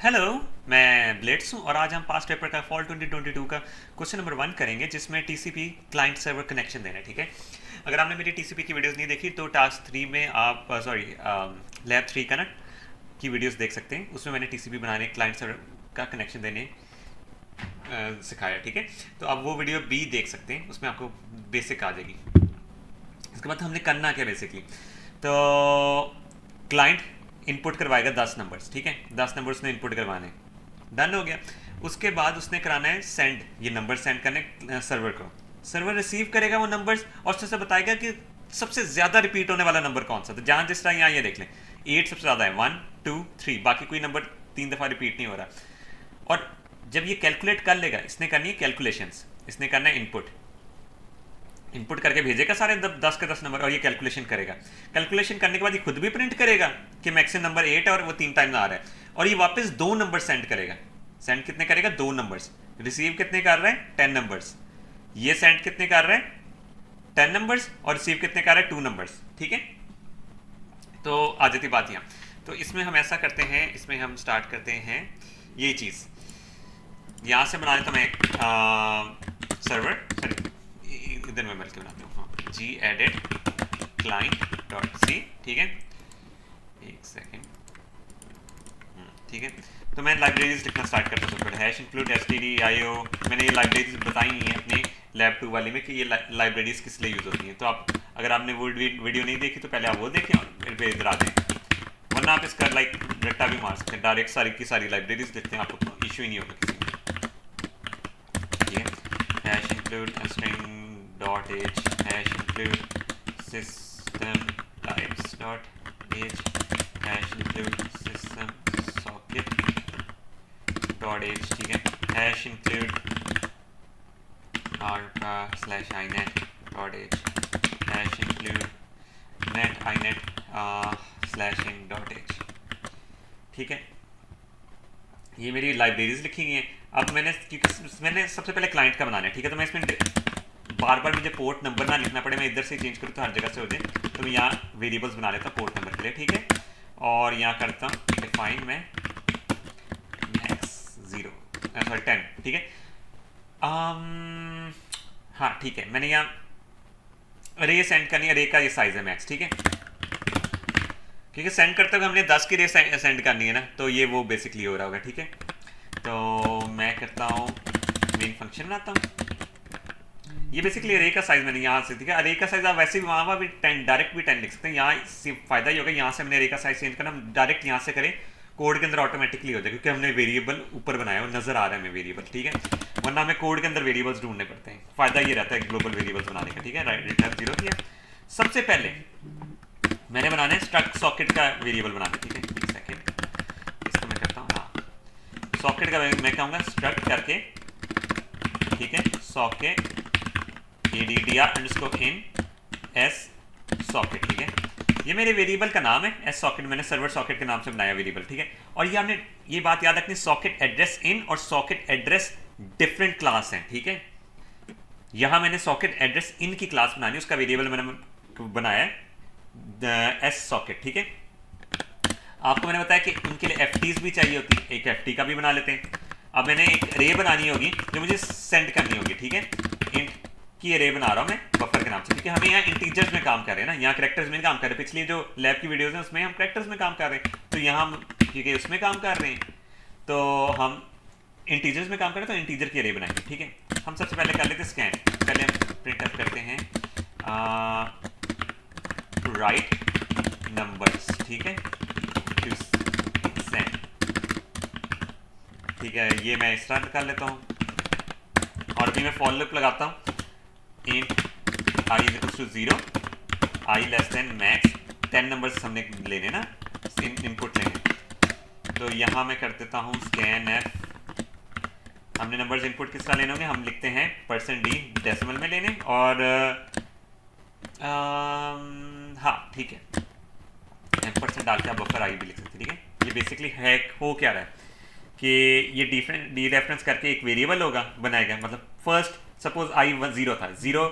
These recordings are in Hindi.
हेलो, मैं ब्लेड्स हूँ और आज हम पास्ट पेपर का फॉल 2022 का क्वेश्चन नंबर 1 करेंगे जिसमें टीसीपी क्लाइंट सर्वर कनेक्शन देना है। ठीक है, अगर आपने मेरी टीसीपी की वीडियोस नहीं देखी तो टास्क 3 में आप लैब 3 का ना की वीडियोस देख सकते हैं। उसमें मैंने टीसीपी बनाने क्लाइंट सर्वर का कनेक्शन देने सिखाया। ठीक है, तो आप वो वीडियो भी देख सकते हैं, उसमें आपको बेसिक आ जाएगी। इसके बाद हमने करना क्या बेसिकली, तो क्लाइंट इनपुट करवाएगा 10 नंबर्स। ठीक है, 10 नंबर उसने इनपुट करवाने, डन हो गया। उसके बाद उसने कराना है सेंड, ये नंबर सेंड करने सर्वर को। सर्वर रिसीव करेगा वो नंबर्स और उससे बताएगा कि सबसे ज़्यादा रिपीट होने वाला नंबर कौन सा। तो जहाँ जिस तरह यहाँ ये देख लें 8 सबसे ज़्यादा है, 1 2 3, बाकी कोई नंबर 3 दफ़ा रिपीट नहीं हो रहा। और जब ये कैलकुलेट कर लेगा, इसने करनी है कैलकुलेशंस, इसने करना है इनपुट, इनपुट करके भेजेगा सारे 10 के 10 नंबर और ये कैलकुलेशन करेगा। कैलकुलेशन करने के बाद ये खुद भी प्रिंट करेगा कि मैक्सिमम नंबर 8 है और वो 3 टाइम आ रहा है, और ये वापस 2 नंबर सेंड करेगा। सेंड कितने करेगा? 2 नंबर्स। रिसीव कितने कर रहे हैं? 10 नंबर्स। ये सेंड कितने कर रहे हैं? 10 नंबर्स। और रिसीव कितने कर रहे हैं? 2 नंबर्स। ठीक है, तो आ जाती बात यहाँ। तो इसमें हम ऐसा करते हैं, इसमें हम स्टार्ट करते हैं ये चीज़ यहाँ से बना लेता मैं एक सर्वर, सॉरी इधर मैं बल्कि बनाता हूँ, हाँ, जी एडिट क्लाइंट डॉट सी। ठीक है, एक सेकेंड। ठीक है, तो मैं लाइब्रेरीज लिखना स्टार्ट करता हूँ। सबसे hash include S T D I O, मैंने ये लाइब्रेरीज बताई हैं अपने लैब 2 वाले में कि ये लाइब्रेरीज किस लिए यूज़ होती हैं। तो आप अगर आपने वो वीडियो नहीं देखी तो पहले आप वो देखें और फिर इधर आ जाएँ, वरना आप इसका लाइक रट्टा भी मार सकते हैं, डायरेक्ट सारी की सारी लाइब्रेरीज लिखते हैं, आपको इशू ही नहीं होगा किसी में। hash include string dot h, hash include system types dot h, hash include system socket dot h। ठीक है, hash include arpa slash inet dot h, hash include net inet slash in dot h। ठीक है, ये मेरी लाइब्रेरीज लिखी गई हैं। अब क्योंकि मैंने सबसे पहले क्लाइंट का बनाना है। ठीक है, तो मैं इसमें बार बार मुझे पोर्ट नंबर ना लिखना पड़े, मैं इधर से चेंज करूँ तो हर जगह से हो जाए, तो मैं यहाँ वेरिएबल्स बना लेता हूँ पोर्ट नंबर के लिए। ठीक है, और यहाँ करता हूँ डिफाइन में मैक्स 0 सॉरी 10। ठीक है, हाँ ठीक है, मैंने यहाँ अरे सेंड करनी है, अरे का ये साइज है मैक्स। ठीक है, क्योंकि सेंड करते हुए हमने 10 की रे सेंड करनी है ना, तो ये वो बेसिकली हो रहा होगा। ठीक है, तो मैं करता हूँ मेन फंक्शन बनाता हूँ। ये बेसिकली अरे का साइज मैंने यहाँ से, ठीक है, अरे का साइज आप वैसे भी वहाँ भी 10 डायरेक्ट भी 10 लिख सकते हैं। यहाँ फ़ायदा ये होगा, यहाँ से हमने अरे का साइज चेंज करना, डायरेक्ट यहाँ से करें कोड के अंदर ऑटोमेटिकली हो जाए, क्योंकि हमने वेरिएबल ऊपर बनाया, वो नजर आ रहा है हमें वेरिएबल। ठीक है, वरना हमें कोड के अंदर वेरिएबल्स ढूंढने पड़ते हैं। फ़ायदा ये रहता है ग्लोबल वेरिएबल्स बनाने का। ठीक है, राइट रिटर्न 0 किया। सबसे पहले मैंने बनाना है स्ट्रक्ट सॉकेट का वेरिएबल बनाना है। ठीक है, एक सेकेंड, इसको मैं करता हूँ, हाँ सॉकेट का मैं कहूँगा स्ट्रक्ट करके। ठीक है, socket addr _in s socket. ठीक है, ये मेरे वेरिएबल का नाम है, एस सॉकेट मैंने सर्वर सॉकेट के नाम से बनाया वेरिएबल। ठीक है, और ये आपने ये बात याद रखनी, सॉकेट एड्रेस इन और सॉकेट एड्रेस डिफरेंट क्लास हैं। ठीक है, यहाँ मैंने सॉकेट एड्रेस इन की क्लास बनानी, उसका वेरिएबल मैंने बनाया है एस सॉकेट। ठीक है, आपको मैंने बताया कि उनके लिए एफटीज भी चाहिए होती है, एक एफटी का भी बना लेते हैं। अब मैंने एक रे बनानी होगी जो मुझे सेंड करनी होगी। ठीक है, इंट की रे बना रहा हूँ मैं बफर के नाम से, क्योंकि हमें यहाँ इंटीजर्स में काम कर रहे हैं ना, यहाँ कैरेक्टर्स में काम कर रहे हैं। पिछली जो लैब की वीडियोस हैं उसमें हम कैरेक्टर्स में काम कर रहे हैं, तो यहाँ हम क्योंकि उसमें काम कर रहे हैं तो हम इंटीजर्स में काम करें, तो इंटीजर की रे बनाएंगे। ठीक है, हम सबसे पहले कर लेते स्कैन, पहले हम प्रिंट अप करते हैं राइट नंबर्स। ठीक है, टू सेंड। ठीक है, ये मैं इस तरह कर लेता हूँ, और भी मैं फॉर लूप लगाता हूँ, int i is equals to 0, i less than max, 10 numbers हमने लेने ना, इनपुट लेंगे। तो यहाँ मैं कर देता हूँ स्कैन एफ, हमने नंबर्स इनपुट किस तरह लेने होंगे, हम लिखते हैं %d डेसिमल में लेने, और हाँ ठीक है, % डाल के आप बफर आई भी लिख सकते हैं। ठीक है, ये बेसिकली है हो क्या रहा है कि ये डिफरेंट डी रेफरेंस करके एक वेरिएबल होगा बनाएगा, मतलब फर्स्ट सपोज आई 0 था, 0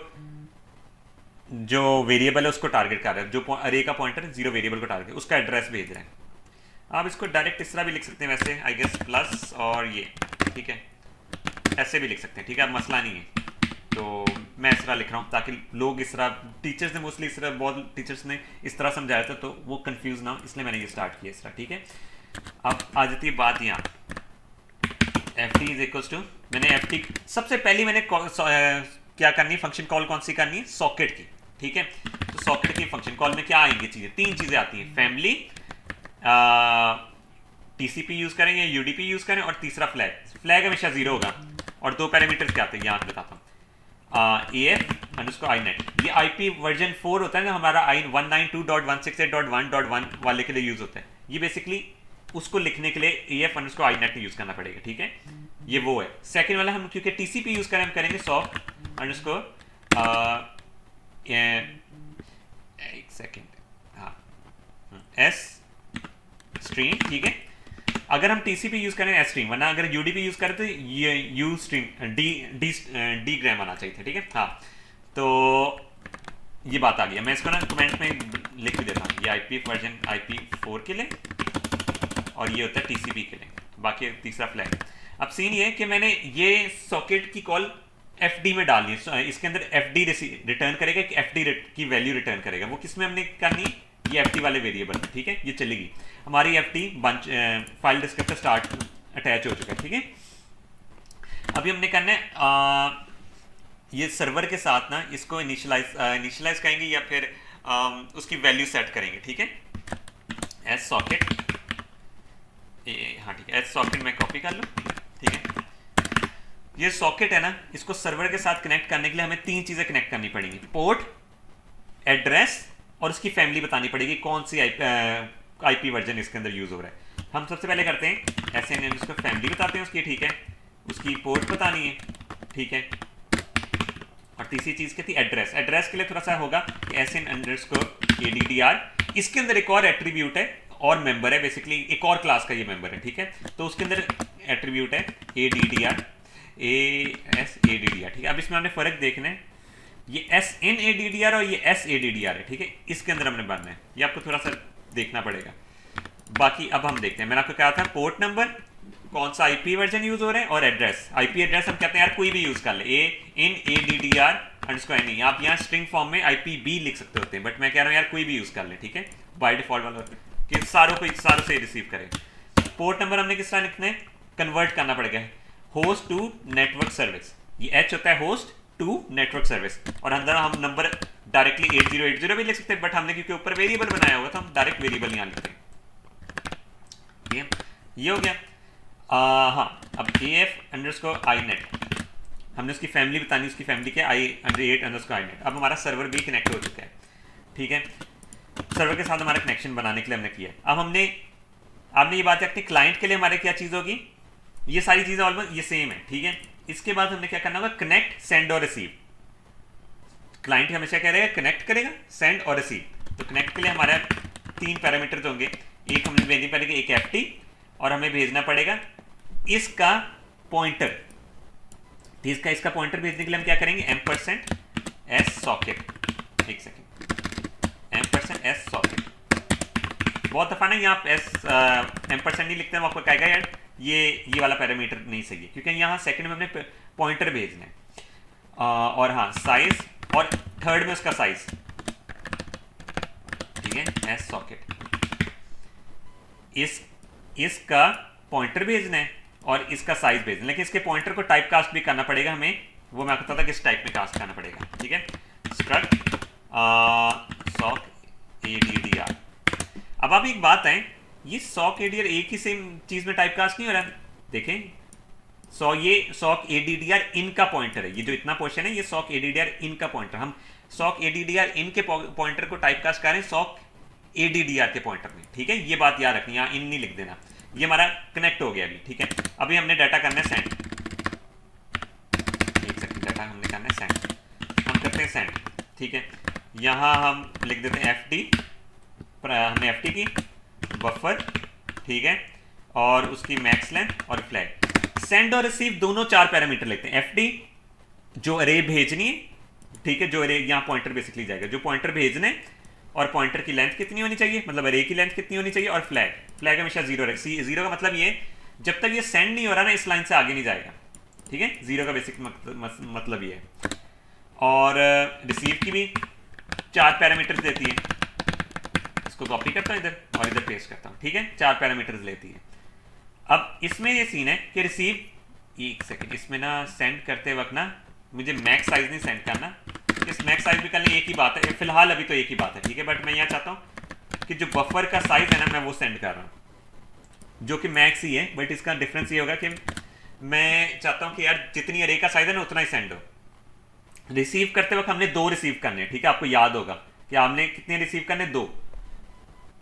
जो वेरिएबल है उसको टारगेट कर रहा है, जो अरे का पॉइंटर है 0 वेरिएबल को टारगेट, उसका एड्रेस भेज रहा है। आप इसको डायरेक्ट इस तरह भी लिख सकते हैं वैसे आई गेस, प्लस और ये, ठीक है, ऐसे भी लिख सकते हैं, ठीक है, अब मसला नहीं है। तो मैं इस तरह लिख रहा हूँ ताकि लोग इस तरह, टीचर्स ने मोस्टली इस तरह, बहुत टीचर्स ने इस तरह समझाया था तो वो कंफ्यूज ना हो, इसलिए मैंने ये स्टार्ट किया इस तरह, ठीक है। अब आ जाती है बात यहाँ, F T is equals to, मैंने एफ टी सबसे पहले मैंने क्या करनी है, फंक्शन कॉल कौन सी करनी है, सॉकेट की, ठीक है। तो सॉकेट की फंक्शन कॉल में क्या आएंगी चीज़ें, तीन चीज़ें आती हैं, फैमिली, टीसीपी यूज़ करेंगे, यूडीपी यूज़ करें, और तीसरा फ्लैग। फ्लैग हमेशा जीरो होगा, और दो पैरामीटर्स क्या आते हैं यहाँ बताता हूँ, A F underscore I net, ये आईपी वर्जन 4 होता है ना हमारा, आई 192.168.1.1 वाले के लिए यूज़ होता है, ये बेसिकली उसको लिखने के लिए A F underscore I net use करना पड़ेगा, ठीक है, ये वो है। सेकेंड वाला हम क्योंकि टीसीपी यूज़ करें, हम करेंगे सॉफ्ट अंडरस्कोर, एक सेकेंड, हाँ, एस स्ट्रीम, ठीक है। अगर हम टीसीपी यूज करें एस स्ट्रीम, वरना अगर यूडीपी यूज करें तो ये यू स्ट्रीम डी ग्राम आना चाहिए था, ठीक है। हाँ, तो ये बात आ गई, मैं इसको ना कमेंट में लिख भी देता हूँ, ये आईपी वर्जन IP4 के लिए, और ये होता है टीसीपी के लिए, बाकी तीसरा फ्लैग। अब सीन ये है कि मैंने ये सॉकेट की कॉल एफडी में डालनी है, इसके अंदर एफडी रिटर्न करेगा, कि एफडी की वैल्यू रिटर्न करेगा, वो किस में हमने करनी है, ये एफडी वाले वेरिएबल में, ठीक है, ये चलेगी हमारी FD bunch, file descriptor start attach हो चुका है, ठीक है। अभी हमने करना है ये सर्वर के साथ ना इसको इनिशियलाइज करेंगे, या फिर उसकी वैल्यू सेट करेंगे, ठीक है। एस सॉकेट, हाँ ठीक है, एस सॉकेट में कॉपी कर लो, ठीक है। ये सॉकेट है ना, इसको सर्वर के साथ कनेक्ट करने के लिए हमें तीन चीज़ें कनेक्ट करनी पड़ेंगी, पोर्ट, एड्रेस, और उसकी फैमिली बतानी पड़ेगी, कौन सी आईपी वर्जन इसके अंदर यूज़ हो रहा है। हम सबसे पहले करते हैं ऐसे, उसको फैमिली बताते हैं उसकी, ठीक है, उसकी पोर्ट बतानी है, ठीक है, और तीसरी चीज़ क्या थी, एड्रेस। एड्रेस के लिए थोड़ा सा होगा एस एन अंडरस्कोर ADDR, इसके अंदर एक और एट्रीब्यूट है और मेंबर है, बेसिकली एक और क्लास का ये मेंबर है, ठीक है। तो उसके अंदर एट्रीब्यूट है ADDR, ASADDR, ठीक है। अब इसमें हमने फ़र्क देखना है, ये SNADDR और ये SADDR है, ठीक है, इसके अंदर हमने बनना है, ये आपको थोड़ा सा देखना पड़ेगा। बाकी अब हम देखते हैं, मैंने आपको कहा था पोर्ट नंबर, कौन सा आईपी वर्जन यूज हो रहा है, और एड्रेस, आईपी एड्रेस हम कहते हैं यार कोई भी यूज कर ले, ANADDR_NE, आप यहाँ स्ट्रिंग फॉर्म में IPB लिख सकते होते हैं, बट मैं कह रहा हूँ यार कोई भी यूज कर ले, ठीक है, बाय डिफॉल्ट वाला कि सारों से रिसीव करे। पोर्ट नंबर हमने किस तरह लिखना है, कन्वर्ट करना पड़ेगा होस्ट टू नेटवर्क सर्विस, ये H होता है होस्ट टू नेटवर्क सर्विस, और अंदर हम नंबर डायरेक्टली 8080 भी लिख सकते हैं, बट हमने क्योंकि ऊपर वेरिएबल बनाया हुआ था, हम डायरेक्ट वेरिएबल यहाँ लिखते हैं, ये हो गया। हाँ, अब AF_INET, हमने उसकी फैमिली बतानी, उसकी फैमिली क्या I_8_INET। अब हमारा सर्वर भी कनेक्ट हो चुका है, ठीक है, सर्वर के साथ हमारा कनेक्शन बनाने के लिए हमने किया। अब आपने ये बात रखनी, क्लाइंट के लिए हमारे क्या चीज़ होगी, ये सारी चीज़ें ऑलमोस्ट ये सेम है, ठीक है। इसके बाद हमने क्या करना होगा, कनेक्ट, सेंड और रिसीव। क्लाइंट हमेशा क्या रहेगा, कनेक्ट करेगा, सेंड और रिसीव। तो कनेक्ट के लिए हमारा तीन पैरामीटर्स होंगे, एक हमें भेजनी पड़ेगी, एक FT, और हमें भेजना पड़ेगा इसका पॉइंटर। इसका पॉइंटर भेजने के लिए हम क्या करेंगे, $S सॉकेट, एक सेकेंड, $S सॉकेट। बहुत दफा ना यहाँ $, नहीं लिखते हैं, आपको कहेगा यार ये वाला पैरामीटर नहीं सही है, क्योंकि यहाँ सेकंड में हमने पॉइंटर भेजना है, और हाँ साइज, और थर्ड में उसका साइज, ठीक है, S सॉकेट, इसका पॉइंटर भेजना है और इसका साइज भेजना है, लेकिन इसके पॉइंटर को टाइप कास्ट भी करना पड़ेगा हमें, वो मैं कहता था किस टाइप में कास्ट करना पड़ेगा, ठीक है, स्ट्रक्ट सॉक ADDR। अब आप एक बात है, ये सॉक ADDR एक ही सेम चीज में टाइप कास्ट नहीं हो रहा है, देखें, ये सॉक ADDR इन का पॉइंटर है, ये जो इतना पोर्शन है ये सॉक ADDR इन का पॉइंटर, हम सॉक ADDR इन के पॉइंटर को टाइप कास्ट करें सॉक ADDR के पॉइंटर में, ठीक है, ये बात याद रखनी, यहाँ इन नहीं लिख देना। ये हमारा कनेक्ट हो गया अभी, ठीक है। अभी हमने डाटा करना है सेंड, एक सेकंड, डाटा हमने करना है सेंड, हम करते हैं सेंड, ठीक है। यहाँ हम लिख देते हैं FD, हमने FD की बफर, ठीक है, और उसकी मैक्स लेंथ और फ्लैग। सेंड और रिसीव दोनों 4 पैरामीटर लेते हैं, FD जो अरे भेजनी है, ठीक है, जो अरे यहाँ पॉइंटर बेसिकली जाएगा, जो पॉइंटर भेजने, और पॉइंटर की लेंथ कितनी होनी चाहिए, मतलब अरे की लेंथ कितनी होनी चाहिए, और फ्लैग हमेशा जीरो रहे। जीरो का मतलब ये जब तक ये सेंड नहीं हो रहा ना इस लाइन से आगे नहीं जाएगा, ठीक है। जीरो का बेसिक मतलब ये है। और रिसीव की भी 4 पैरामीटर्स देती है, इसको कॉपी करता हूँ इधर और इधर पेस्ट करता हूँ, ठीक है। 4 पैरामीटर्स लेती है। अब इसमें ये सीन है कि रिसीव, एक सेकेंड, इसमें ना सेंड करते वक्त ना मुझे मैक्स साइज नहीं सेंड करना, इस मैक्स साइज भी करने एक ही बात है फिलहाल, अभी तो एक ही बात है, ठीक है। बट मैं यहाँ चाहता हूँ कि जो बफर का साइज है ना मैं वो सेंड कर रहा हूँ, जो कि मैक्स ही है। बट इसका डिफरेंस ये होगा कि मैं चाहता हूँ कि यार जितनी अरे का साइज है ना उतना ही सेंड हो। रिसीव करते वक्त हमने 2 रिसीव करने हैं, ठीक है। आपको याद होगा कि आपने कितने रिसीव करने, 2।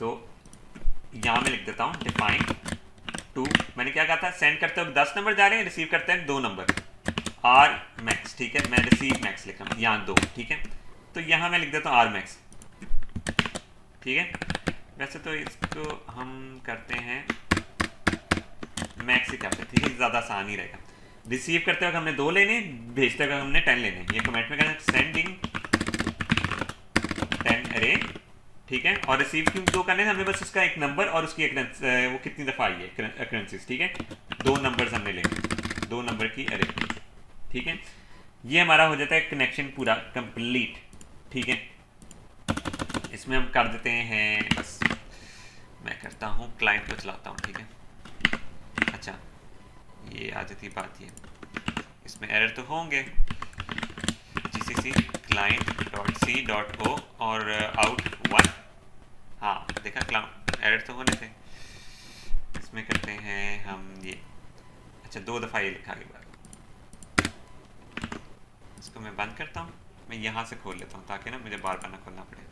तो यहाँ मैं लिख देता हूँ डिफाइन 2, मैंने क्या कहा था, सेंड करते वक्त 10 नंबर जा रहे हैं, रिसीव करते हैं 2 नंबर, आर मैक्स, ठीक है। मैं रिसीव मैक्स लिख रहा हूँ यहाँ 2, ठीक है। तो यहाँ मैं लिख देता हूँ आर मैक्स, ठीक है। वैसे तो इसको हम करते हैं मैक्स ही करते हैं, ठीक है, ज़्यादा आसान ही रहेगा। रिसीव करते वक्त हमने 2 लेने, भेजते वक्त हमने 10 लेने। ये कमेंट में कहना सेंडिंग 10 अरे, ठीक है। और रिसीव क्यों 2 करने, हमें बस उसका एक नंबर और उसकी वो कितनी दफ़ा आई है अक्रेंसेस, ठीक है। 2 नंबर्स हमने लेने, 2 नंबर की अरे, ठीक है। ये हमारा हो जाता है कनेक्शन पूरा कंप्लीट, ठीक है। इसमें हम कर देते हैं, बस मैं करता हूँ क्लाइंट को चलाता हूँ, ठीक है। अच्छा ये आ जाती बात, ये इसमें एरर तो होंगे, जीसीसी client.c.o और आउट 1, हाँ देखा क्लाउड एरर तो होने थे। इसमें करते हैं हम ये, अच्छा 2 दफ़ा ये लिखा के बाद, इसको मैं बंद करता हूँ, मैं यहाँ से खोल लेता हूँ ताकि ना मुझे बार बार ना खोलना पड़े,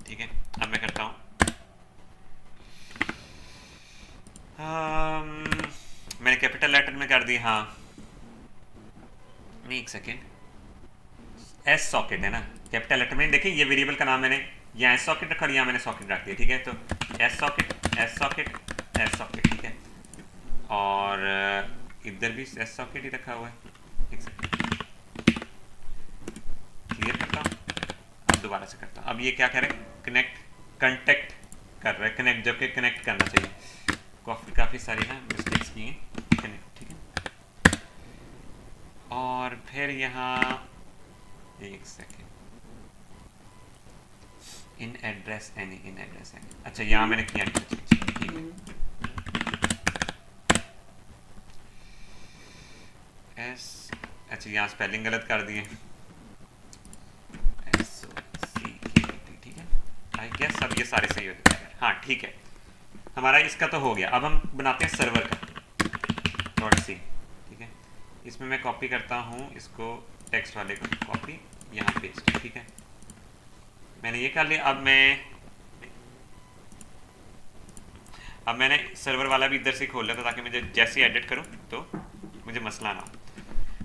ठीक है। अब मैं करता हूँ मैंने कैपिटल लेटर में कर दी, हाँ एक सेकेंड, एस सॉकेट है ना कैपिटल लेटर में, देखिए ये वेरिएबल का नाम मैंने यहाँ एस सॉकेट रखा और यहाँ मैंने सॉकेट रख दिया, ठीक है। तो S socket S socket S socket, ठीक है। और इधर भी एस सॉकेट ही रखा हुआ है, एक सेकेंड क्लियर करता हूँ, अब दोबारा से करता हूँ। अब ये क्या कह रहे हैं, कनेक्ट कंटेक्ट कर रहा है, कनेक्ट जबकि कनेक्ट करना चाहिए, काफ़ी सारी ना मिस्टेक्स की हैं, कनेक्ट, ठीक है। और फिर यहाँ एक सेकेंड, इन एड्रेस एनी, अच्छा यहाँ मैंने किया ठीक है। एस, अच्छा यहाँ स्पेलिंग गलत कर दिए, ठीक है। आई गेस अब ये सारे सही हो जाएंगे, हाँ ठीक है। हमारा इसका तो हो गया। अब हम बनाते हैं सर्वर का .c, ठीक है। इसमें मैं कॉपी करता हूँ इसको, टेक्स्ट वाले को कॉपी यहाँ पेस्ट, ठीक है। मैंने ये कर लिया। अब मैंने सर्वर वाला भी इधर से खोल लिया था ताकि मुझे जैसे ही एडिट करूँ तो मुझे मसला ना हो।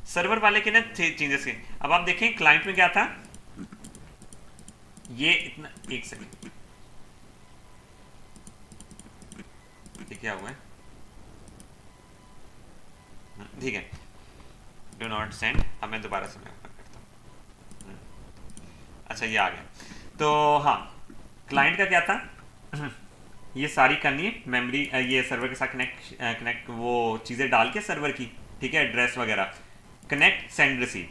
सर्वर वाले के ना चेंजेस के, अब आप देखें क्लाइंट में क्या था, ये इतना, एक सेकंड, ये क्या हुआ है, ठीक है, डू नॉट सेंड। अब मैं दोबारा से मैं ओपन करता हूँ, अच्छा ये आ गया। तो हाँ क्लाइंट का क्या था, ये सारी करनी है मेमोरी, ये सर्वर के साथ कनेक्ट वो चीज़ें डाल के सर्वर की, ठीक है, एड्रेस वगैरह, कनेक्ट सेंड रिसीव।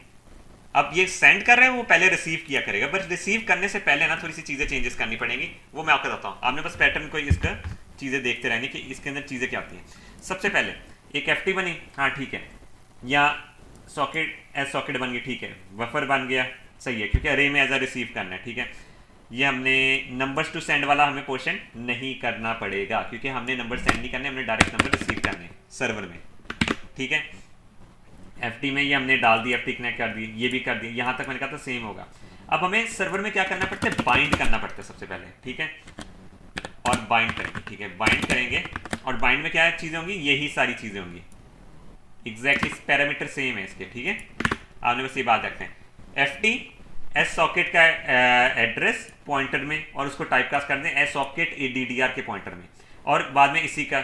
अब ये सेंड कर रहे हैं, वो पहले रिसीव किया करेगा, बट रिसीव करने से पहले ना थोड़ी सी चीज़ें चेंजेस करनी पड़ेंगी, वो मैं आपको बताता हूँ। आपने बस पैटर्न को इसका चीज़ें देखते रहनी कि इसके अंदर चीज़ें क्या आती हैं। सबसे पहले एक एफ बनी, हाँ ठीक है, या सॉकेट एज सॉकेट बन गई, ठीक है, बफर बन गया, सही है, क्योंकि अरे में एज अ रिसीव करना है, ठीक है। ये हमने नंबर्स टू सेंड वाला हमें पोर्शन नहीं करना पड़ेगा, क्योंकि हमने नंबर सेंड नहीं करने, हमने डायरेक्ट नंबर रिसीव करने सर्वर में, ठीक है। एफ में ये हमने डाल दिया, एफ कनेक्ट कर दी, ये भी कर दिया, यहाँ तक मैंने कहा था सेम होगा। अब हमें सर्वर में क्या करना पड़ता है, बाइंड करना पड़ता है सबसे पहले, ठीक है, और बाइंड करेंगे, ठीक है, बाइंड करेंगे। और बाइंड में क्या चीज़ें होंगी, यही सारी चीज़ें होंगी, एग्जैक्टली पैरामीटर सेम है इसके, ठीक है। आपने बस ये बात रखते हैं, एफ एस सॉकेट का एड्रेस पॉइंटर में, और उसको टाइपकास्ट कर दें एस सॉकेट ADDR के पॉइंटर में, और बाद में इसी का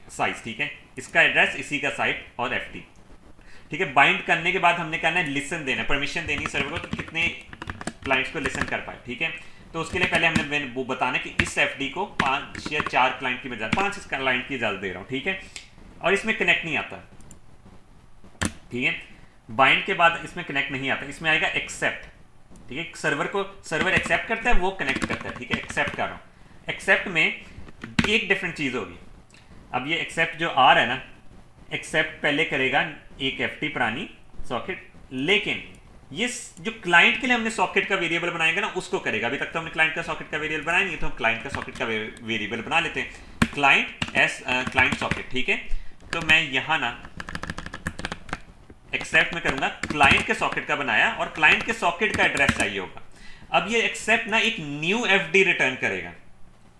साइज, ठीक है, इसका एड्रेस इसी का साइट और एफ ठीक है। बाइंड करने के बाद हमने करना है लिसन देना, परमिशन देनी सर्वर को कि कितने क्लाइंट्स को लिसन कर पाए, ठीक है। तो उसके लिए पहले हमने वो बताना कि इस एफडी को 5 या 4 क्लाइंट की बजाय 5 क्लाइंट की इजाजत दे रहा हूँ, ठीक है। और इसमें कनेक्ट नहीं आता, ठीक है। बाइंड के बाद इसमें कनेक्ट नहीं आता, इसमें आएगा एक्सेप्ट, ठीक है। सर्वर एक्सेप्ट करता है, वो कनेक्ट करता है, ठीक है। एक्सेप्ट कर रहा हूँ, एक्सेप्ट में एक डिफरेंट चीज़ होगी। अब ये एक्सेप्ट जो आ रहा है ना, एक्सेप्ट पहले करेगा एक एफटी पुरानी सॉकेट, लेकिन ये जो क्लाइंट के लिए हमने सॉकेट का वेरिएबल बनाएगा ना, उसको करेगा। अभी तक तो हमने क्लाइंट का सॉकेट का वेरिएबल बनाया नहीं, तो हम क्लाइंट का सॉकेट का वेरिएबल बना लेते हैं, क्लाइंट सॉकेट, ठीक है। तो मैं यहाँ ना एक्सेप्ट में करूंगा, क्लाइंट के सॉकेट का बनाया और क्लाइंट के सॉकेट का एड्रेस चाहिए होगा। अब ये एक्सेप्ट ना एक न्यू एफडी रिटर्न करेगा,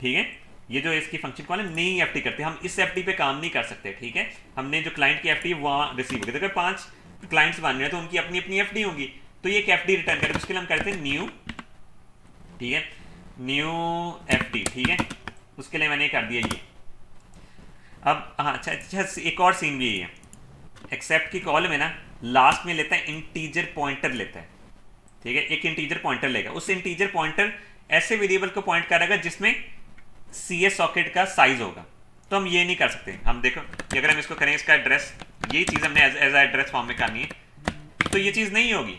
ठीक है। ये जो इसकी फंक्शन कॉल है, नई एफडी करते हैं हम, इस एफडी पे काम नहीं कर सकते, ठीक है। हमने जो क्लाइंट की एफडी वहाँ रिसीव होगी, अगर 5 क्लाइंट्स बन रहे हैं तो उनकी अपनी अपनी एफडी होगी, तो ये एक एफडी रिटर्न करेगा। उसके लिए हम करते हैं न्यू, ठीक है, न्यू एफडी, ठीक है। उसके लिए मैंने कर दिया ये। अब हाँ, अच्छा एक और सीन भी है, एक्सेप्ट की कॉल में ना लास्ट में लेता है इंटीजर पॉइंटर लेता है, ठीक है। एक इंटीजर पॉइंटर लेगा, उस इंटीजर पॉइंटर ऐसे वेरिएबल को पॉइंट करेगा जिसमें CS सॉकेट का साइज होगा। तो हम ये नहीं कर सकते। हम देखो कि अगर हम इसको करें, इसका एड्रेस, यही चीज़ हमने एज एड्रेस फॉर्म में करनी है, तो ये चीज़ नहीं होगी,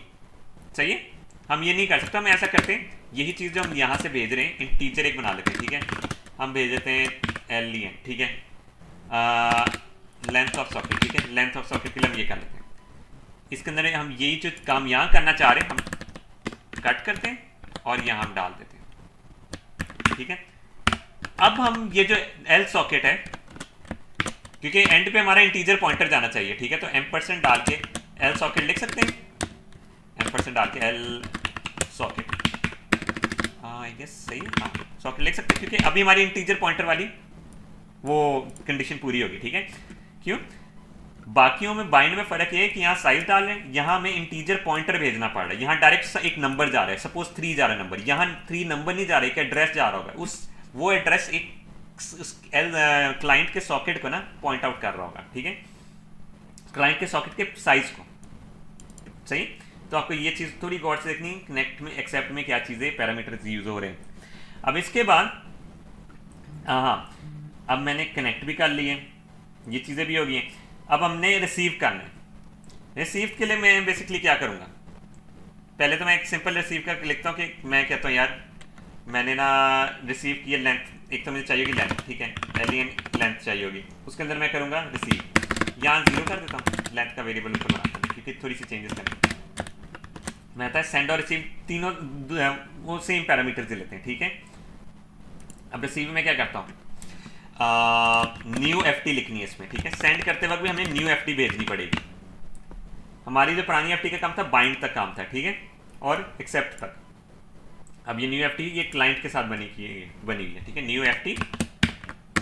सही है। हम ये नहीं कर सकते। हम ऐसा करते हैं, यही चीज़ जो हम यहाँ से भेज रहे हैं, इंटीजर एक बना लेते हैं, ठीक है। हम भेज देते हैं LEN, ठीक है, लेंथ ऑफ सॉकेट, ठीक है। लेंथ ऑफ सॉकेट के लिए हम ये कर लेते हैं। इसके अंदर हम यही जो काम यहाँ करना चाह रहे हैं, हम कट करते हैं और यहाँ हम डाल देते हैं, ठीक है। अब हम ये जो L सॉकेट है, क्योंकि एंड पे हमारा इंटीजर पॉइंटर जाना चाहिए, ठीक है, तो M% डाल के L सॉकेट लिख सकते हैं, M% डाल के L सॉकेट, आई गेस सही है, हाँ सॉकेट लिख सकते हैं, क्योंकि अभी हमारी इंटीजर पॉइंटर वाली वो कंडीशन पूरी होगी, ठीक है। क्यों? बाकियों में बाइंड में फर्क ये है कि यहाँ साइज डाल रहे हैं, यहाँ हमें इंटीजर पॉइंटर भेजना पड़ रहा है, यहाँ डायरेक्ट एक नंबर जा रहा है, सपोज 3 जा रहा है नंबर, यहाँ 3 नंबर नहीं जा रहा है, एक एड्रेस जा रहा होगा, वो एड्रेस एक क्लाइंट के सॉकेट को ना पॉइंट आउट कर रहा होगा, ठीक है, क्लाइंट के सॉकेट के साइज को, सही। तो आपको ये चीज़ थोड़ी गौर से देखनी, कनेक्ट में एक्सेप्ट में क्या चीज़ें पैरामीटर्स यूज हो रहे हैं। अब इसके बाद हाँ, अब मैंने कनेक्ट भी कर लिए, ये चीज़ें भी हो गई हैं। अब हमने रिसीव करना है। रिसीव के लिए मैं बेसिकली क्या करूँगा, पहले तो मैं एक सिंपल रिसीव करके लिखता हूँ कि मैं कहता हूँ यार मैंने ना रिसीव किया, लेंथ एक तो मुझे चाहिए होगी लेंथ, ठीक है, LEN लेंथ चाहिए होगी, उसके अंदर मैं करूँगा रिसीव, यहाँ 0 कर देता हूँ, लेंथ का वेरिएबल ऊपर बनाता हूँ क्योंकि थोड़ी सी चेंजेस करनी मैं आता है। सेंड और रिसीव तीनों वो सेम पैरामीटर्स दे लेते हैं, ठीक है। अब रिसीव में क्या करता हूँ, न्यू FT लिखनी है इसमें, ठीक है। सेंड करते वक्त भी हमें न्यू FT भेजनी पड़ेगी। हमारी जो पुरानी FT का काम था बाइंड तक काम था, ठीक है, और एक्सेप्ट तक। अब ये न्यू FT ये क्लाइंट के साथ बनी हुई है, ठीक है। न्यू FT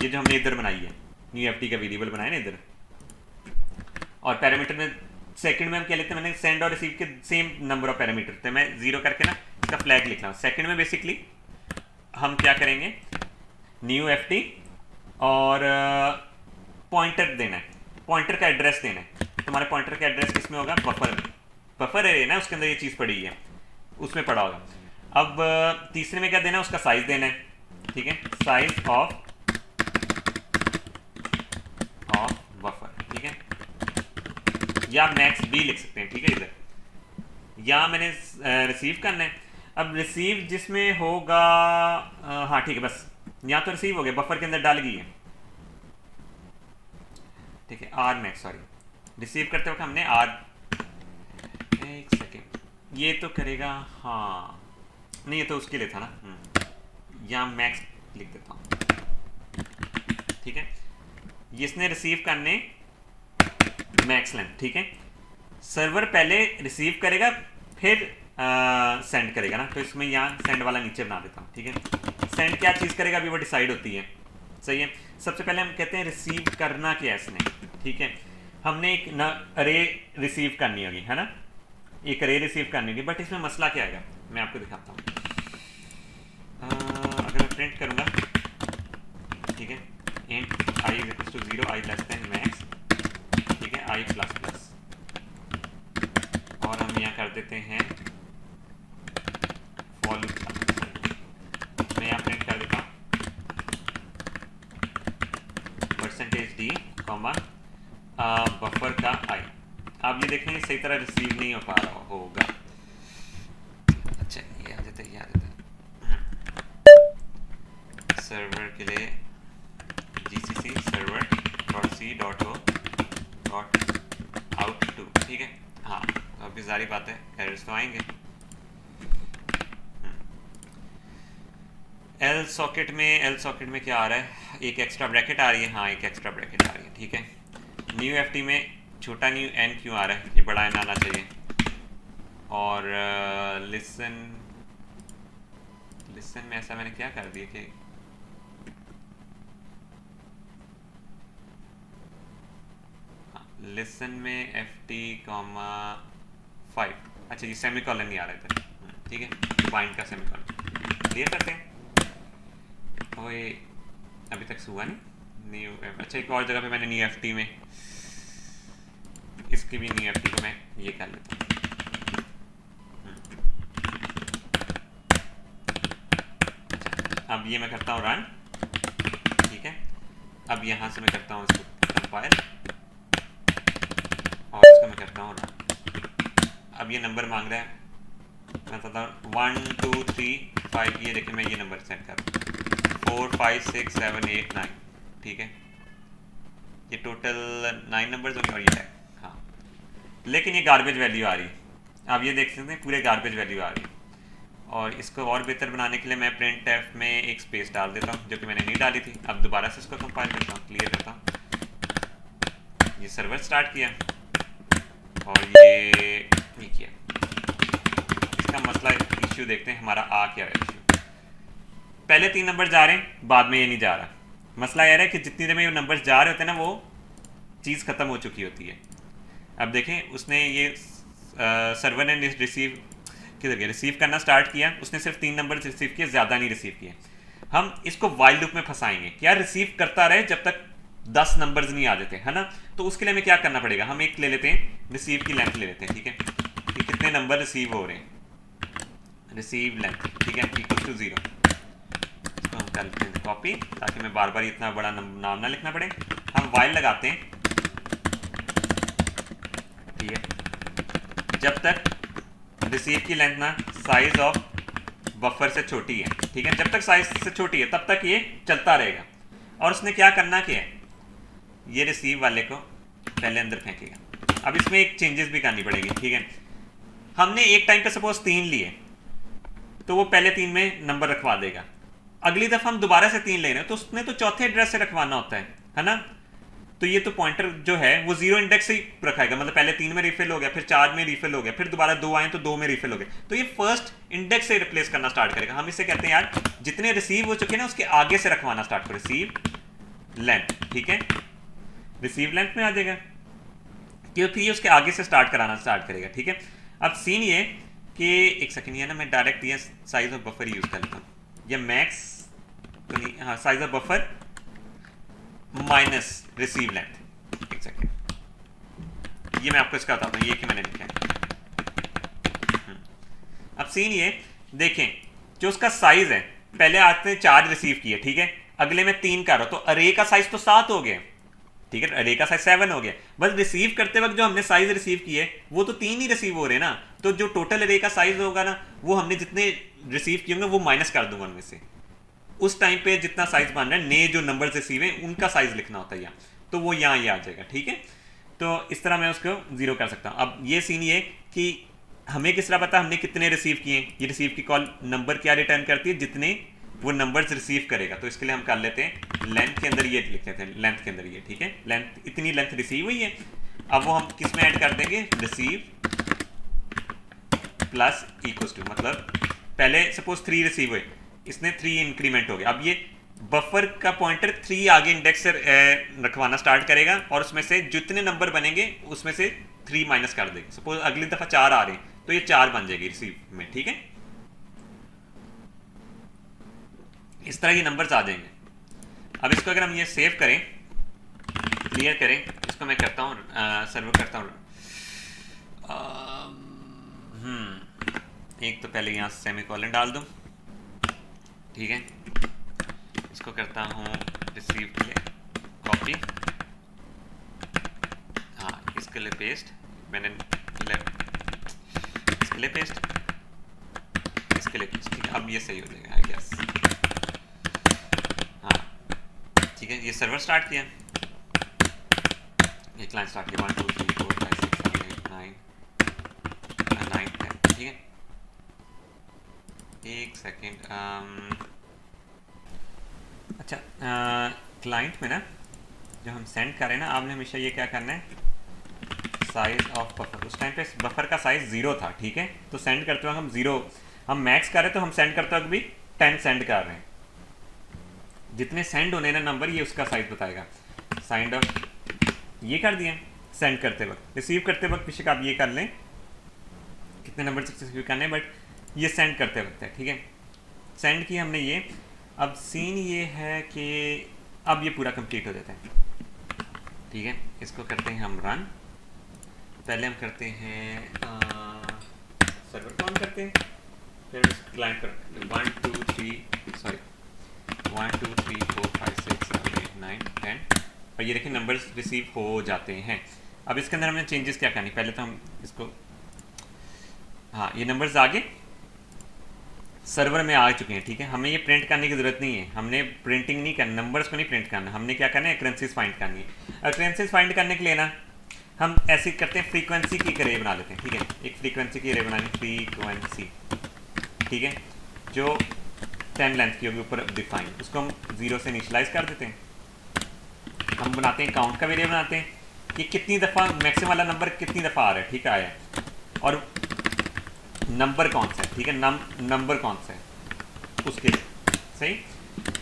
ये जो हमने इधर बनाई है, न्यू FT का वेरिएबल बनाया ना इधर, और पैरामीटर में सेकंड में हम क्या लिखते हैं, मैंने सेंड और रिसीव के सेम नंबर ऑफ पैरामीटर, तो मैं 0 करके ना इसका फ्लैग लिख रहा हूँ। सेकंड में बेसिकली हम क्या करेंगे, न्यू FT और पॉइंटर देना है, पॉइंटर का एड्रेस देना है। तुम्हारे पॉइंटर का एड्रेस किस में होगा, बफर में, बफर एरिया ना उसके अंदर ये चीज़ पड़ी है, उसमें पड़ा होगा। अब तीसरे में क्या देना है, उसका साइज देना है, ठीक है, साइज ऑफ बफर, ठीक है, या मैक्स भी लिख सकते हैं, ठीक है। इधर या मैंने रिसीव करना है। अब रिसीव जिसमें होगा हाँ ठीक है, बस यहाँ तो रिसीव हो गया, बफर के अंदर डाल गई है, ठीक है, आर मैक्स, सॉरी रिसीव करते वक्त हमने आर, एक सेकेंड ये तो करेगा, हाँ नहीं ये तो उसके लिए था ना, यहाँ मैक्स लिख देता हूँ, ठीक है। जिसने रिसीव करने मैक्स लेंथ, ठीक है। सर्वर पहले रिसीव करेगा फिर सेंड करेगा ना, तो इसमें यहाँ सेंड वाला नीचे बना देता हूँ, ठीक है। सेंड क्या चीज़ करेगा अभी वो डिसाइड होती है, सही है। सबसे पहले हम कहते हैं रिसीव करना क्या है इसने, ठीक है। हमने एक अरे रिसीव करनी होगी, है ना, एक अरे रिसीव करनी होगी, बट इसमें मसला क्या आएगा मैं आपको दिखाता हूँ। अगर मैं प्रिंट करूँगा, ठीक है, int i equals to 0, i less than max, ठीक है, i प्लस प्लस, और हम यहाँ कर देते हैं देखें सही तरह रिसीव नहीं हो पा रहा होगा। अच्छा ये आ जाता है सर्वर के लिए gcc server .c .o .out2, ठीक है। हाँ तो अभी जारी बात है एरर्स तो आएंगे। एल सॉकेट में क्या आ रहा है, एक एक्स्ट्रा ब्रैकेट आ रही है, हाँ एक एक्स्ट्रा ब्रैकेट आ रही है, ठीक है। न्यू एफ टी में छोटा न्यू एन क्यों आ रहा है, ये बड़ा एन आना चाहिए। और लिसन में ऐसा मैंने क्या कर दिया कि लिसन में एफ टी कॉमा 5, अच्छा ये सेमी कॉलन नहीं आ रहा इधर, ठीक है। बाइंड का सेमी कॉलन क्लियर करते हैं। ओए अभी तक हुआ नहीं न्यू, अच्छा एक और जगह पे मैंने न्यू एफ टी में, इसकी भी न्यू एफ टी को मैं ये कर लेता हूँ। अब ये मैं करता हूँ रन, ठीक है। अब यहाँ से मैं करता हूँ इसको कंपाइल और इसको मैं करता हूँ रन। अब ये नंबर मांग रहा है, मैं बताता हूँ 1 2 3 5, ये देखिए मैं ये नंबर सेट कर 4 5 6 7 8 9, ठीक है। ये टोटल 9 नंबर्स होंगे और ये है, हाँ। लेकिन ये गार्बेज वैल्यू आ रही है, आप ये देख सकते हैं पूरे गार्बेज वैल्यू आ रही है। और इसको और बेहतर बनाने के लिए मैं प्रिंट एफ में एक स्पेस डाल देता हूँ जो कि मैंने नहीं डाली थी। अब दोबारा से इसको कंपाइल करता हूँ, क्लियर करता हूँ। ये सर्वर स्टार्ट किया और ये किया। इसका मसला इश्यू देखते हैं हमारा आ क्या है इश्यू। पहले 3 नंबर जा रहे हैं, बाद में ये नहीं जा रहा। मसला यह है कि जितनी देर में ये नंबर जा रहे होते हैं ना वो चीज़ ख़त्म हो चुकी होती है। अब देखें उसने ये सर्वर ने रिसीव किधर गया, रिसीव करना स्टार्ट किया, उसने सिर्फ 3 नंबर रिसीव किए, ज़्यादा नहीं रिसीव किए। हम इसको वाइल लूप में फंसाएंगे, क्या रिसीव करता रहे जब तक 10 नंबर्स नहीं आ जाते, है ना। तो उसके लिए हमें क्या करना पड़ेगा, हम एक ले लेते हैं रिसीव की लेंथ ले लेते हैं, ठीक है, कि कितने नंबर रिसीव हो रहे हैं, रिसीव लेंथ, ठीक है, इक्वल टू 0। इसको हम कर लेते हैं कॉपी ताकि मैं बार बार इतना बड़ा नाम ना लिखना पड़े। हम वाइल लगाते हैं, ठीक है, जब तक रिसीव की लेंथ ना साइज ऑफ बफर से छोटी है, ठीक है। जब तक साइज से छोटी है तब तक ये चलता रहेगा। और उसने क्या करना क्या है, ये रिसीव वाले को पहले अंदर फेंकेगा। अब इसमें एक चेंजेस भी करनी पड़ेगी, ठीक है। हमने एक टाइम पे सपोज 3 लिए तो वो पहले 3 में नंबर रखवा देगा। अगली दफ़ा हम दोबारा से 3 ले रहे हैं तो उसने तो चौथे एड्रेस से रखवाना होता है ना। तो ये तो पॉइंटर जो है वो 0 इंडेक्स से ही रखाएगा, मतलब पहले 3 में रिफिल हो गया, फिर 4 में रिफिल हो गया, फिर दोबारा 2 आए तो 2 में रिफिल हो गया, तो ये फर्स्ट इंडेक्स से रिप्लेस करना स्टार्ट करेगा। हम इसे कहते हैं यार जितने रिसीव हो चुके हैं ना उसके आगे से रखवाना स्टार्ट करो, रिसीव लेंथ, ठीक है, रिसीव लेंथ में आ जाएगा क्योंकि ये उसके आगे से स्टार्ट कराना स्टार्ट करेगा, ठीक है। अब सीन ये कि एक सेकेंड, ये ना मैं डायरेक्ट ये साइज ऑफ बफर यूज कर लेता हूँ, ये मैक्स तो नहीं, हाँ size of buffer minus receive length, एक सेकेंड, ये मैं आपको इसका बताता हूँ, ये कि मैंने लिखा है। अब सीन ये देखें, जो उसका साइज है, पहले आपने 4 रिसीव किए, ठीक है, अगले में 3 कर रहा तो अरे का साइज तो 7 हो गया, ठीक है, अरे का साइज 7 हो गया। बस रिसीव करते वक्त जो हमने साइज रिसीव किए वो तो 3 ही रिसीव हो रहे ना, तो जो टोटल अरे का साइज होगा ना वो हमने जितने रिसीव किए होंगे वो माइनस कर दूंगा उनमें से। उस टाइम पे जितना साइज बन रहा है, नए जो नंबर रिसीव हैं उनका साइज लिखना होता है यहाँ, तो वो यहाँ ये आ जाएगा, ठीक है। तो इस तरह मैं उसको 0 कर सकता हूँ। अब ये सीन ये कि हमें किस तरह पता हमने कितने रिसीव किए, ये रिसीव की कॉल नंबर क्या रिटर्न करती है, जितने वो नंबर्स रिसीव करेगा। तो इसके लिए हम कर लेते हैं लेंथ के अंदर ये लिख लेते हैं, लेंथ के अंदर ये, ठीक है, लेंथ इतनी लेंथ रिसीव हुई है। अब वो हम किस में ऐड कर देंगे, रिसीव प्लस इक्वल्स टू, मतलब पहले सपोज 3 रिसीव हुए, इसने 3 इंक्रीमेंट हो गया। अब ये बफर का पॉइंटर 3 आगे इंडेक्स से रखवाना स्टार्ट करेगा और उसमें से जितने नंबर बनेंगे उसमें से 3 माइनस कर देगा। सपोज अगली दफा 4 आ रहे हैं तो ये 4 बन जाएगी रिसीव में, ठीक है। इस तरह ये नंबर्स आ जाएंगे। अब इसको अगर हम ये सेव करें, क्लियर करें, इसको मैं करता हूँ सर्वर करता हूँ। एक तो पहले यहाँ सेमी कॉलन डाल दूँ, ठीक है, इसको करता हूँ रिसीव के लिए कॉपी, हाँ इसके लिए पेस्ट, मैंने इसके लिए पेस्ट, इसके लिए पेस्ट, ठीक है। अब ये सही हो जाएगा आई गेस। हाँ ठीक है, ये सर्वर स्टार्ट किया, ये क्लाइंट स्टार्ट किया 1 2 3 4 5 6 7 8 9 9 10, ठीक है। एक सेकेंड, अच्छा क्लाइंट में ना जो हम सेंड कर रहे हैं ना, आपने हमेशा ये क्या करना है, साइज ऑफ बफर, उस टाइम पे बफर का साइज 0 था, ठीक है। तो सेंड करते वक्त हम 0, हम मैक्स कर रहे हैं तो हम सेंड करते वक्त भी 10 सेंड कर रहे हैं। जितने सेंड होने ना नंबर, ये उसका साइज बताएगा। साइंड ऑफ ये कर दिए सेंड करते वक्त, रिसीव करते वक्त बेशक आप ये कर लें कितने नंबर से रिसीव करने, बट ये सेंड करते वक्त है, ठीक है। सेंड किया हमने ये। अब सीन ये है कि अब ये पूरा कंप्लीट हो जाता है, ठीक है। इसको करते हैं हम रन। पहले हम करते हैं सर्वर को ऑन करते हैं, फिर क्लाइंट पर 1 2 3 4 5 6 7 8 9 10, और ये देखिए नंबर्स रिसीव हो जाते हैं। अब इसके अंदर हमने चेंजेस क्या करनी, पहले तो हम इसको, हाँ ये नंबर्स आगे सर्वर में आ चुके हैं, ठीक है। हमें ये प्रिंट करने की ज़रूरत नहीं है, हमने प्रिंटिंग नहीं करना, नंबर्स को नहीं प्रिंट करना, हमने क्या करना है, करेंसीज फाइंड करनी है। करेंसीज फाइंड करने के लिए ना हम ऐसे करते हैं, फ्रीक्वेंसी की एक अरे बना लेते हैं, ठीक है। एक फ्रीक्वेंसी की अरे बनानी, फ्रीक्वेंसी, ठीक है, जो 10 लेंथ की होगी ऊपर डिफाइन, उसको हम 0 से इनिशलाइज कर देते हैं। हम बनाते हैं काउंट का वेरिएबल बनाते हैं कि कितनी दफ़ा मैक्सिमम वाला नंबर कितनी दफ़ा आ रहा है, ठीक है, आया है, और नंबर कौन सा है, ठीक है, नंबर कौन सा है उसके लिए, सही।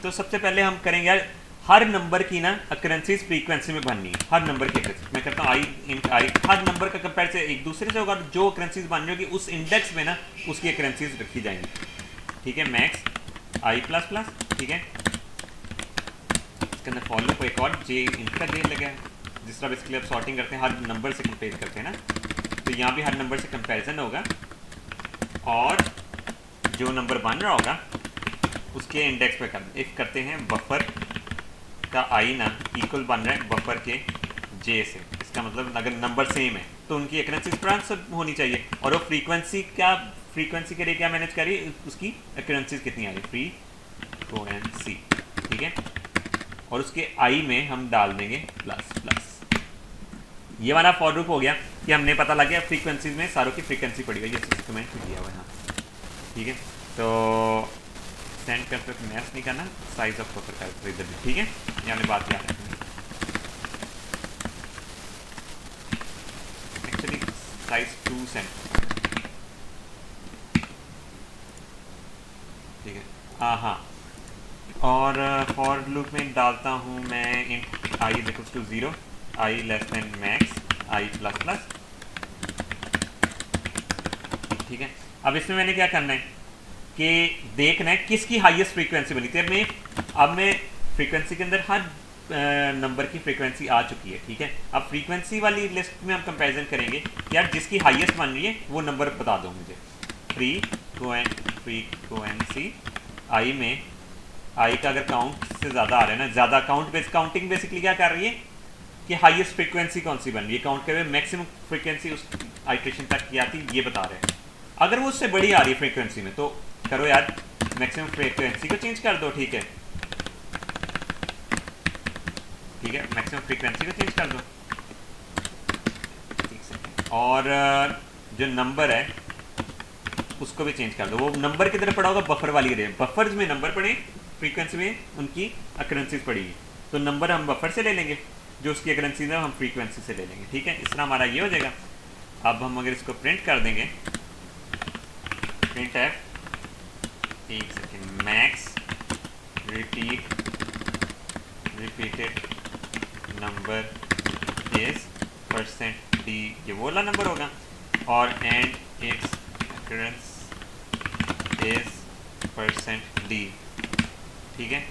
तो सबसे पहले हम करेंगे यार, हर नंबर की ना अकरेंसीज फ्रीक्वेंसी में बननी है, हर नंबर की अकरेंसी। मैं कहता हूँ आई इंट आई, हर नंबर का कंपेयर एक दूसरे से होगा, जो अकरेंसीज बन रही होगी उस इंडेक्स में ना उसकी अकरेंसीज रखी जाएंगी, ठीक है। मैक्स आई प्लस प्लस, ठीक है। इसके अंदर फॉलो को एक और जे इंट का जे लगा है, जिस तरह बेसिकली आप सॉर्टिंग करते हैं, हर नंबर से कंपेयर करते हैं ना, तो यहाँ भी हर नंबर से कंपेरिजन होगा, और जो नंबर बन रहा होगा उसके इंडेक्स पे करते हैं बफर का आई ना इक्वल बन रहा है बफर के जे से। इसका मतलब अगर नंबर सेम है तो उनकी अकरेंसी ट्रांसफर होनी चाहिए, और वो फ्रीक्वेंसी के लिए क्या मैनेज करिए, उसकी अकरेंसीज कितनी आ रही, फ्रीक्वेंसी, ठीक है। और उसके आई में हम डाल देंगे प्लस प्लस। ये वाला फॉर लूप हो गया कि हमने पता लग गया फ्रीक्वेंसीज में सारों की फ्रीक्वेंसी पड़ी हुई है, ये कमेंट दिया हुआ है, हाँ ठीक है। तो सेंड करते वक्त मैच नहीं करना, साइज ऑफ बफर का इधर भी, ठीक है, ये हमने बात याद रखनी। एक्चुअली साइज 2 सेंट, ठीक है, हाँ। और फॉर लूप में डालता हूँ मैं int i is equals to 0, i less than max i plus plus, ठीक है। अब इसमें मैंने क्या करना है कि देखना है किसकी हाईएस्ट फ्रीक्वेंसी बनी थी। अब मैं फ्रीक्वेंसी के अंदर हर नंबर की फ्रीक्वेंसी आ चुकी है, ठीक है। अब फ्रीक्वेंसी वाली लिस्ट में हम कंपैरिजन करेंगे कि यार जिसकी हाईएस्ट बन रही है वो नंबर बता दो मुझे। फ्रीक्वेंसी आई में, आई का अगर काउंट से ज़्यादा आ रहा है ना, ज़्यादा काउंटिंग बेसिकली क्या कर रही है कि हाईएस्ट फ्रीक्वेंसी कौन सी बन रही है, काउंट कर मैक्सिमम फ्रीक्वेंसी उस आइट्रेशन तक की आती, ये बता रहे हैं। अगर वो उससे बड़ी आ रही है फ्रीक्वेंसी में तो करो यार मैक्सिमम फ्रीक्वेंसी को चेंज कर दो, ठीक है, ठीक है, मैक्सिमम फ्रीक्वेंसी को चेंज कर दो, और जो नंबर है उसको भी चेंज कर दो। वो नंबर की तरफ पड़ा होगा बफर वाली रे, बफर्स में नंबर पड़े, फ्रीक्वेंसी में उनकी अकरेंसीज पड़ी है, तो नंबर हम बफर से ले लेंगे, जो उसकी अकरेंसीज है हम फ्रीक्वेंसी से ले लेंगे, ठीक है। इस तरह हमारा ये हो जाएगा। अब हम अगर इसको प्रिंट कर देंगे, प्रिंट है, एक second, max repeated number is %d, ये वो वाला नंबर होगा, और and it's occurrence is %d, ठीक है।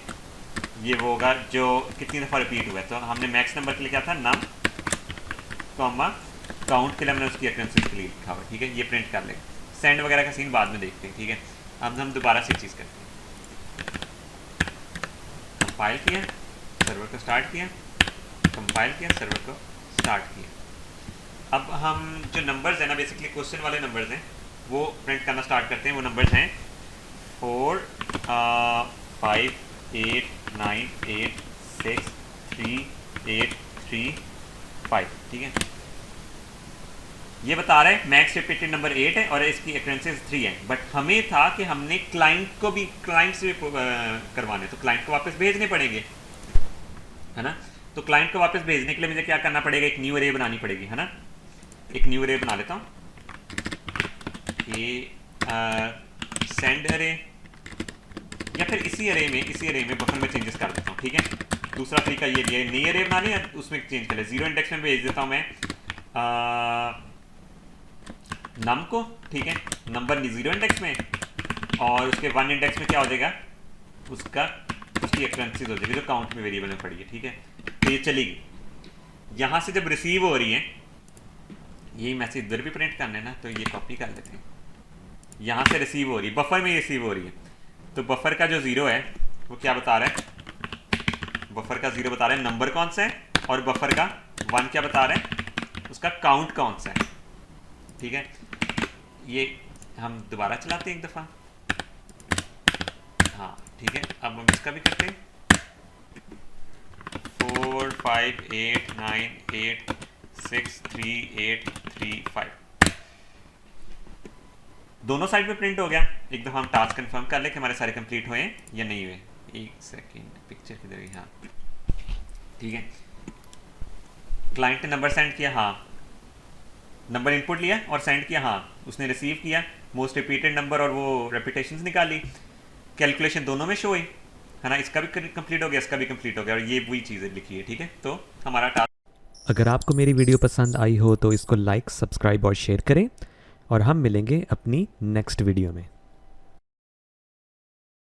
ये वो होगा जो कितनी दफ़ा रिपीट हुआ है। तो हमने मैक्स नंबर के लिए क्या था, नम कॉमा काउंट के लिए हमने उसकी अकरेंसीज के लिए लिखा हुआ, ठीक है। ये प्रिंट कर लेगा। सेंड वगैरह का सीन बाद में देखते हैं, ठीक है। अब हम दोबारा से चीज़ करते हैं, कंपाइल किया, सर्वर को स्टार्ट किया, कंपाइल किया, सर्वर को स्टार्ट किया, अब हम जो नंबर्स हैं ना, बेसिकली क्वेश्चन वाले नंबर्स हैं, वो प्रिंट करना स्टार्ट करते हैं। वो नंबर्स हैं 4 5 8 9 8 6 3 8 3 5, ठीक है। ये बता रहा है मैक्स रिपीटेड नंबर 8 है और इसकी एक्रेंसेस 3 है, बट हमें था कि हमने क्लाइंट को भी क्लाइंट से करवाने, तो क्लाइंट को वापस भेजने पड़ेंगे, है ना। तो क्लाइंट को वापस भेजने के लिए मुझे क्या करना पड़ेगा, एक न्यू अरे बनानी पड़ेगी, है ना। एक न्यू अरे बना लेता हूँ, ये सेंड अरे, या फिर इसी अरे में बफर में चेंजेस कर देता हूँ, ठीक है। दूसरा तरीका ये नई अरे बनानी है, उसमें चेंज कर ले। 0 इंडेक्स में भेज देता हूँ मैं नम को, ठीक है, नंबर 0 इंडेक्स में, और उसके 1 इंडेक्स में क्या हो जाएगा, उसकी एक्रेंसेस हो जाएगी जो काउंट में वेरिएबल में पड़ी है, ठीक है। तो ये चलेगी। यहाँ से जब रिसीव हो रही है, यही मैसेज इधर भी प्रिंट करना है ना, तो ये कॉपी कर लेते हैं। यहाँ से रिसीव हो रही है, बफर में रिसीव हो रही है, तो बफर का जो 0 है वो क्या बता रहा है, बफर का 0 बता रहा है नंबर कौन सा है, और बफर का 1 क्या बता रहा है, उसका काउंट कौन सा है, ठीक है। ये हम दोबारा चलाते हैं एक दफ़ा, हाँ ठीक है। अब हम इसका भी करते हैं 4 5 8 9 8 6 3 8 3 5, दोनों साइड पे प्रिंट हो गया। एक दफ़ा हम टास्क कंफर्म कर ले कि हमारे सारे कंप्लीट हुए या नहीं हुए। एक सेकेंड, पिक्चर किधर गई, हाँ ठीक है। क्लाइंट ने नंबर सेंड किया, हाँ, नंबर इनपुट लिया और सेंड किया, हाँ, उसने रिसीव किया, मोस्ट रिपीटेड नंबर और वो रेपिटेशंस निकाली, कैलकुलेशन दोनों में शो हुई, है ना। इसका भी कंप्लीट हो गया, इसका भी कंप्लीट हो गया, और ये वही चीज़ें लिखी है, ठीक है। तो हमारा टास्क, अगर आपको मेरी वीडियो पसंद आई हो तो इसको लाइक, सब्सक्राइब और शेयर करें, और हम मिलेंगे अपनी नेक्स्ट वीडियो में।